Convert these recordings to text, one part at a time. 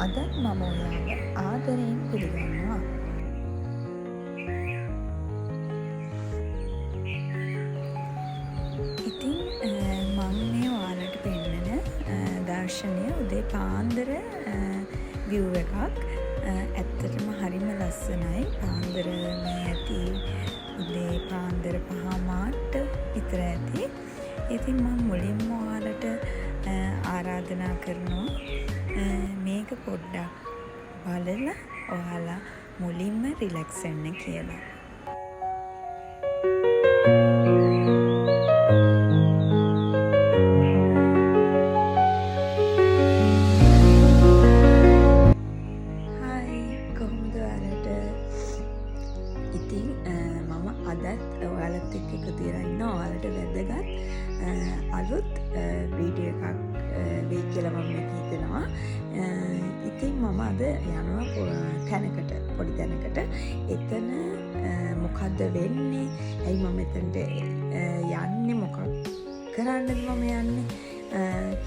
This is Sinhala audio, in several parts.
අදත් මම ඔයාව ආදරයෙන් පිළිගන්නවා. ඉතින් මම මේ ඔයාලට පෙන්නන දර්ශනය උදේ පාන්දර view එකක්. ඇත්තටම හරිම ලස්සනයි. පාන්දර මේ ඇති උදේ පාන්දර 5:00 විතර ඇති. ඉතින් මම මුලින්ම ඔයාලට ආරාධනා කරනවා මේක පොඩ්ඩක් බලලා ඔයාලා මුලින්ම රිලැක්ස් වෙන්න කියලා. ඉතින් මම අදත් ඔයාලත් එක්ක එකතු වෙලා ඉන්නවා. ඔයාලට වැදගත් අලුත් වීඩියෝ එකක් වෙයි කියලා මම හිතනවා. ඉතින් මම අද යනවා පොඩි තැනකට. එතන මොකද්ද වෙන්නේ? ඇයි මම එතනට යන්නේ? මොකක් කරන්නද මම යන්නේ?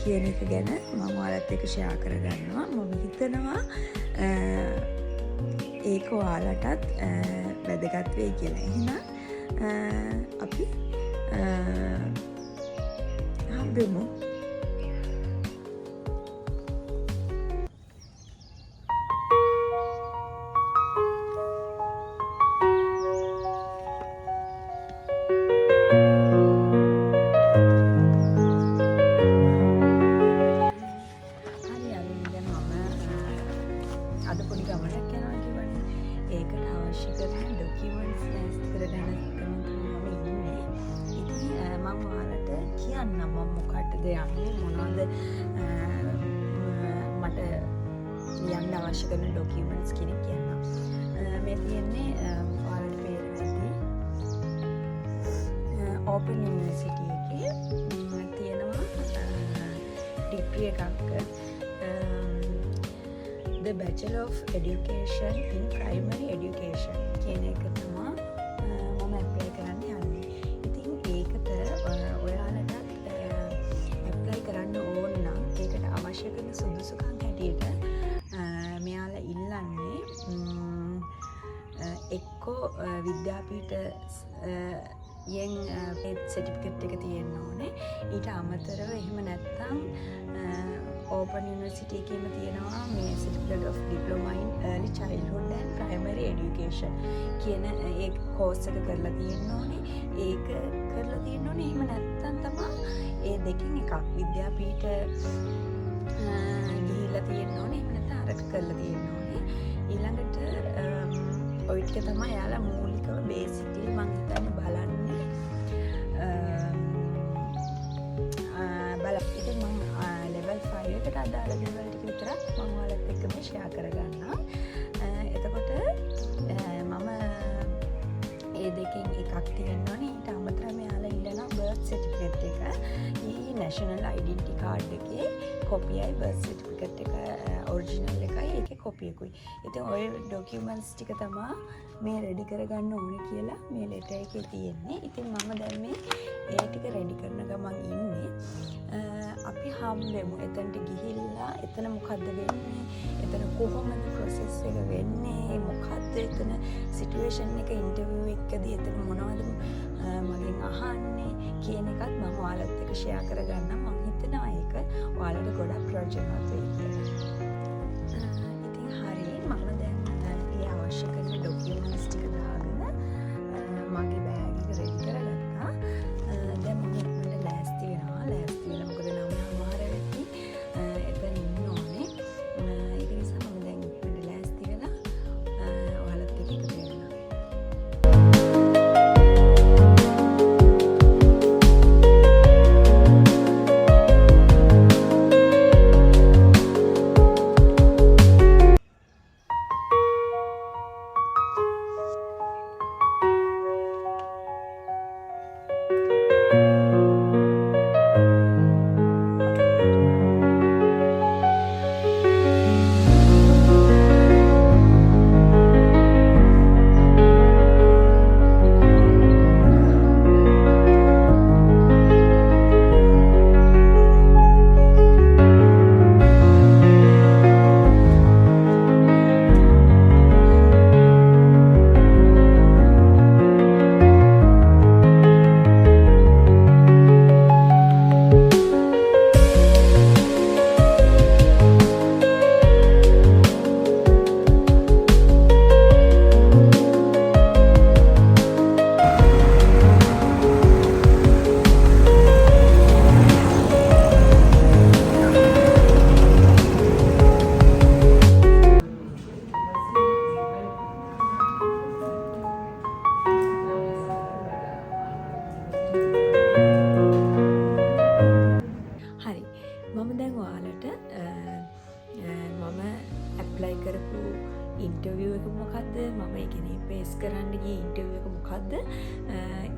කියන එක ගැන මම ඔයාලත් එක්ක ෂෙයා කරගන්නවා. මම හිතනවා ඒක ඔයාලටත් වැදගත් වෙයි කියලා. එහෙනම් අපි හම්බෙමු. අද පොඩි ගමනක් යනවා කියවනේ. ඒකට අවශ්‍ය කරන ඩොකියුමන්ට්ස් ලෑස්ති කරගන්න මම ඉන්නේ. ඉතින් මම ඔයාලට කියන්නම් මම මොකටද යන්නේ, මොනවද මට යන්න අවශ්‍ය කරන ඩොකියුමන්ට්ස් කියන එක කියන්නම්. මේ තියෙන්නේ ඔයාලට පේන්නේ ඕපන් යුනිවර්සිටි එකේ තියෙනවා ඩිග්‍රී එකක්. The Bachelor of Education in Primary Education කියන එක තමයි මම ඇප්ලයි කරන්න යන්නේ. ඉතින් ඒකට ඔයාලටත් ඇප්ලයි කරන්න ඕන නම් ඒකට අවශ්‍ය කරන සුදුසුකම් හැටියට මෙයාලා ඉල්ලන්නේ එක්කෝ විද්‍යාපීඨ යෙන් සර්ටිෆිකේට් එක තියෙන්න ඕනේ. ඊට අමතරව එහෙම නැත්නම් ඕපන් යුනිවර්සිටි එකේම තියෙනවා මේ Certificate of Diploma in Early Childhood and Primary Education කියන ඒ කෝස් එක කරලා තියෙන්න ඕනේ. ඒක කරලා තියෙන්න ඕනේ. එහෙම නැත්නම් තමයි ඒ දෙකෙන් එකක් විද්‍යාපීඨ ගිහිල්ලා තියෙන්න ඕනේ. එහෙම නැත්නම් අරක කරලා තියෙන්න ඕනේ. ඊළඟට ඔය ටික තමයි යාලා මූලිකව බේසිකලි මම හිතන්නේ බලන්නේ. ඉතින් මම level 5 එකට අදාළ දේවල් ටික විතරක් මම ඔයාලත් එක්ක මේ ෂෙයා කරගන්නවා. එතකොට මම ඒ දෙකෙන් එකක් තියෙනවනේ. ඊට අමතරව මෙයාලා ඉල්ලන birth certificate එක, ඊ national identity card එකේ කොපියයි birth certificate එක original එකයි ඒකේ කොපි එකකුයි. ඉතින් ඔය documents ටික තමයි මේ රෙඩි කරගන්න ඕනේ කියලා මේ ලෙටර් එකේ තියෙන්නේ. ඉතින් මම දැන් මේ ඒ ටික රෙඩි කරන ගමන් ඉන්නේ. අපි හම්බෙමු. එතනට ගිහිල්ලා එතන මොකද්ද වෙන්නේ? එතන කොහොමද process එක වෙන්නේ? මොකද්ද එතන situation එක ඉන්ටර්විව් එකකදී එතන මොනවද මගෙන් අහන්නේ කියන එකත් මම ඔයාලත් එක්ක ෂෙයා කරගන්නම්. මම හිතනවා ඒක ඔයාලට ගොඩක් ප්‍රයෝජනවත් වෙයි කියලා. ඉතින් හරි මම දැන් ඒ අවශ්‍ය කරන ඩොකියුමන්ට්ස් ටික දාගෙන මගේ බෑග් එක රෙඩි කරගත්තා. දැන් මම ඉක්මනට ලෑස්ති වෙනවා. ලෑස්ති වෙලා මොකද නම් අමාරු වෙtti එතන ඉන්න ඕනේ. ඒක නිසා මම දැන් ඉක්මනට ලෑස්ති වෙලා ඔයාලත් එක්ක එකතු වෙනවා. කරපු ඉන්ටර්විය් එක මොකක්ද, මම ඒ කියන්නේ පේස් කරන්න ගිය ඉන්ටර්විය් එක මොකක්ද,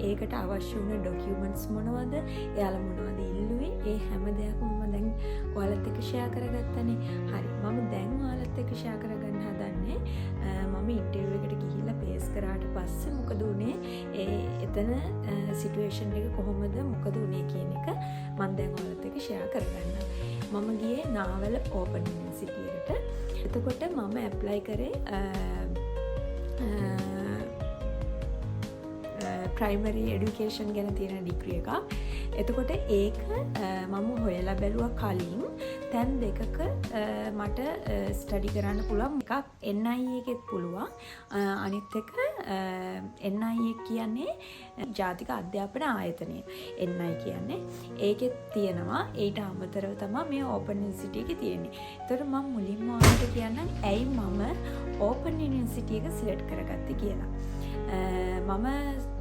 ඒකට අවශ්‍ය වුණ ඩොකියුමන්ට්ස් මොනවද, එයාලා මොනවද ඉල්ලුවේ, ඒ හැම දෙයක්ම මම දැන් ඔයාලත් එක්ක ෂෙයා කරගත්තනේ. හරි, මම දැන් ඔයාලත් එක්ක ෂෙයා කරගන්න හදන්නේ මම ඉන්ටර්විය් එකට ගිහිල්ලා පේස් කරාට පස්සේ මොකද උනේ, එතන සිටුේෂන් එක කොහොමද, මොකද උනේ කියන එක මම දැන් ඔයාලත් එක්ක ෂෙයා කරගන්නම්. මම ගියේ නාවල ඕපන් යුනිවර්සිටි එකට. එතකොට මම ඇප්ලයි කරේ ප්‍රයිමරි එඩුකේෂන් ගැන තියෙන ඩිග්‍රී එකක්. එතකොට ඒක මම හොයලා බැලුවා කලින් තැන් දෙකක මට ස්ටඩි කරන්න පුළුවන්. එකක් NIE එකෙත් පුළුවන්, අනිත් එක NIE කියන්නේ ජාතික අධ්‍යාපන ආයතනය. NI කියන්නේ ඒකෙත් තියෙනවා. ඊට අමතරව තමයි මේ ඕපන් යුනිවර්සිටි එකේ තියෙන්නේ. ඒතර මම මුලින්ම ඔයාලට කියන්නම් ඇයි මම ඕපන් යුනිවර්සිටි එක සිලෙක්ට් කරගත්තේ කියලා. මම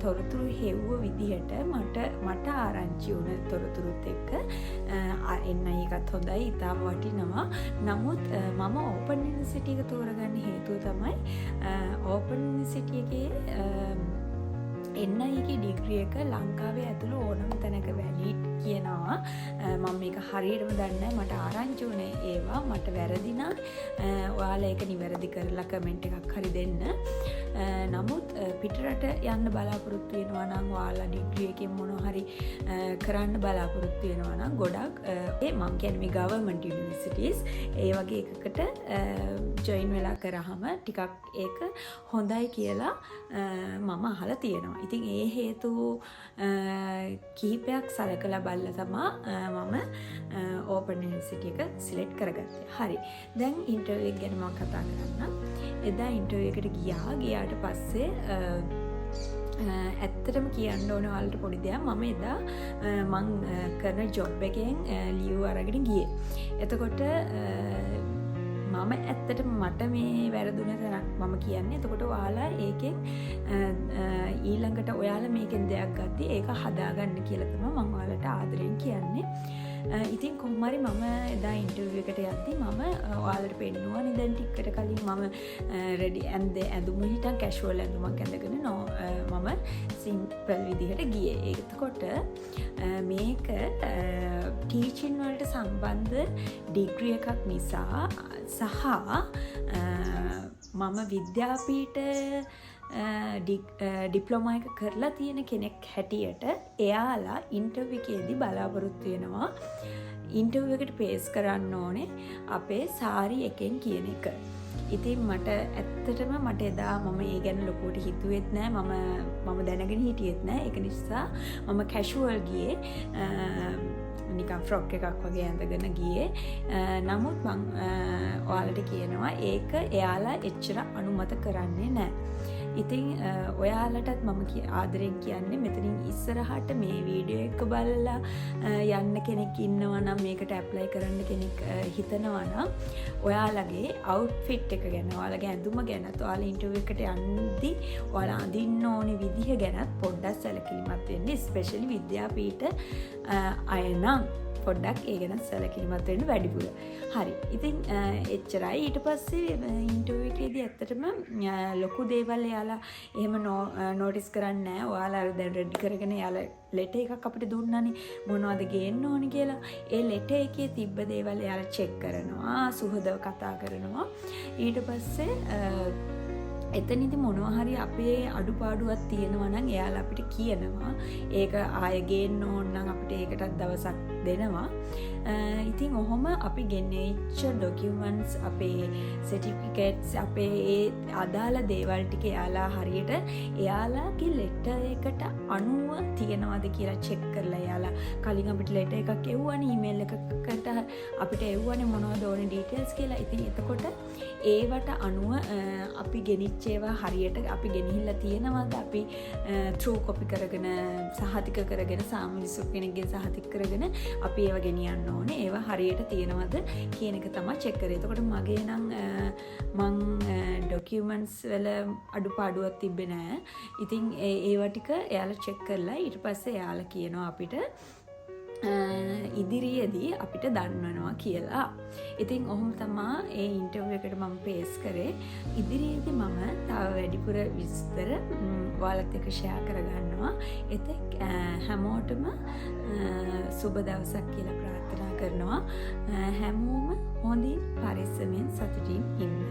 තොරතුරු හෙව්ව විදිහට මට ආරංචි වුණ තොරතුරුත් එක්ක NI එකත් හොඳයි, ඉතාම වටිනවා. නමුත් මම ඕපන් යුනිවර්සිටි එක තෝරගන්න හේතුව තමයි ඕපන් යුනිවර්සිටි එකේ NI එකේ ඩිග්‍රී එක ලංකාවේ ඇතුළු ඕනම තැනක වැලිඩ් කියනවා. මම මේක හරියටම දන්නේ නැහැ. මට ආරංචි වුණේ ඒවා. මට වැරදි නම් ඔයාලා ඒක නිවැරදි කරලා කමෙන්ට් එකක් හරි දෙන්න. නමුත් පිටරට යන්න බලාපොරොත්තු වෙනවා නම් ඔයාලා ඩිග්‍රී එකෙන් මොනවා හරි කරන්න බලාපොරොත්තු වෙනවා නම් ගොඩක් මම කියන්නේ මේ ගවර්න්මන්ට් යුනිවර්සිටිස් ඒ වගේ එකකට ජොයින් වෙලා කරාම ටිකක් ඒක හොඳයි කියලා මම අහලා තියෙනවා. ඉතින් ඒ හේතු කිහිපයක් සලකලා බලලා තමයි මම ඕපන් යුනිවර්සිටි එක සිලෙක්ට් කරගත්තේ. හරි. දැන් ඉන්ටර්විව් එක ගැන මම කතා කරන්නම්. එදා ඉන්ටර්විව් එකට ගියාට පස්සේ ඇත්තටම කියන්න ඕන ඔයාලට පොඩි දෙයක්. මම එදා මං කරන ජොබ් එකෙන් ලීව් අරගෙන ගියේ. එතකොට මම ඇත්තටම මට මේ වැරදුන තැනක් මම කියන්නේ. එතකොට ඔයාලා ඒකෙන් ඊළඟට ඔයාලා මේකෙන් දෙයක් ගත්තී ඒක හදාගන්න කියලා තමයි මම ඔයාලට ආදරෙන් කියන්නේ. ඉතින් කොහොම හරි මම එදා ඉන්ටර්විව් එකට යද්දි මම ඔයාලට පෙන්නුවානේ දැන් ටිකකට කලින් මම රෙඩි ඇඳුම හිටන් කැෂුවල් ඇඳුමක් ඇඳගෙන මම සිම්පල් විදිහට ගියේ. එතකොට මේක ටීචින් වලට සම්බන්ධ ඩිග්‍රී එකක් නිසා සහ මම විද්‍යාපීඨ ඩිප්ලෝමා එක කරලා තියෙන කෙනෙක් හැටියට එයාලා ඉන්ටර්විව් එකේදී බලාපොරොත්තු වෙනවා ඉන්ටර්විව් එකට පේස් කරන්න ඕනේ අපේ සාරි එකෙන් කියන එක. ඉතින් මට ඇත්තටම මට එදා මම ඒ ගැන ලොකුවට හිතුවෙත් නෑ. මම දැනගෙන හිටියෙත් නෑ. ඒක නිසා මම කැෂුවල් ගියේ. නිකන් ෆ්‍රොක් එකක් වගේ ඇඳගෙන ගියේ. නමුත් මං ඔයාලට කියනවා ඒක එයාලා එච්චර අනුමත කරන්නේ නෑ. ඉතින් ඔයාලටත් මම ආදරෙන් කියන්නේ මෙතනින් ඉස්සරහට මේ වීඩියෝ එක බලලා යන්න කෙනෙක් ඉන්නවා නම් මේකට ඇප්ලයි කරන්න කෙනෙක් හිතනවා නම් ඔයාලගේ අවුට්ෆිට් එක ගැන, ඔයාලගේ ඇඳුම ගැනත්, ඔයාලා ඉන්ටර්විව් එකට යද්දී ඔයාලා අඳින්න ඕනේ විදිහ ගැනත් පොඩ්ඩක් සැලකිලිමත් වෙන්න. ස්පෙෂලි විද්‍යාපීඨ අය නම් පොඩ්ඩක් ඒ ගැන සැලකිලිමත් වෙන්න වැඩිපුර. හරි. ඉතින් එච්චරයි. ඊට පස්සේ ඉන්ටර්විව් එකේදී ඇත්තටම ලොකු දේවල් එයාලා එහෙම නෝටිස් කරන්නේ නැහැ. ඔයාලා දැන් රෙඩි කරගෙන එයාලා ලෙටර් එකක් අපිට දුන්නානේ මොනවද ගේන්න ඕනේ කියලා. ඒ ලෙටර් එකේ තිබ්බ දේවල් එයාලා චෙක් කරනවා, සුහදව කතා කරනවා. ඊට පස්සේ එතනදි මොනවා හරි අපේ අඩුපාඩුවක් තියෙනවා නම් එයාලා අපිට කියනවා. ඒක ආයෙ ගේන්න ඕන නම් අපිට ඒකටත් දවසක් දෙනවා. ඉතින් ඔහොම අපි ගෙනෙච්ච ඩොකියුමන්ට්ස්, අපේ සර්ටිෆිකේට්ස්, අපේ ඒ අදාළ දේවල් ටික එයාලා හරියට එයාලාගේ ලෙටර් එකට අනුව තියෙනවද කියලා චෙක් කරලා එයාලා කලින් අපිට ලෙටර් එකක් එව්වනේ, ඊමේල් එකකට අපිට එව්වනේ මොනවද ඕනේ ඩීටේල්ස් කියලා. ඉතින් එතකොට ඒවට අනුව අපි ගෙනිච්ච ඒවා හරියට අපි ගෙනහිල්ලා තියෙනවද, අපි ත්‍රූ කොපි කරගෙන සහතික කරගෙන සාමිලිසු කෙනෙක්ගෙන් සහතික කරගෙන අපි ඒවා ගෙනියන්න ඕනේ. ඒවා හරියට තියෙනවද කියන එක තමයි චෙක් කරේ. එතකොට මගේ නම් මං ඩොකියුමන්ට්ස් වල අඩුපාඩුවක් තිබ්බේ නෑ. ඉතින් ඒවා ටික එයාලා චෙක් කරලා ඊට පස්සේ එයාලා කියනවා අපිට ඉදිරියේදී අපිට දන්වනවා කියලා. ඉතින් ඔහොම තමා ඒ ඉන්ටර්විව් එකට මම පේස් කරේ. ඉදිරියේදී මම තව වැඩිපුර විස්තර ඔයාලත් එක්ක ෂෙයා කරගන්නවා. එතෙක් හැමෝටම සුබ දවසක් කියලා ප්‍රාර්ථනා කරනවා. හැමෝම හොඳින් පරිස්සමෙන් සතුටින් ඉන්න.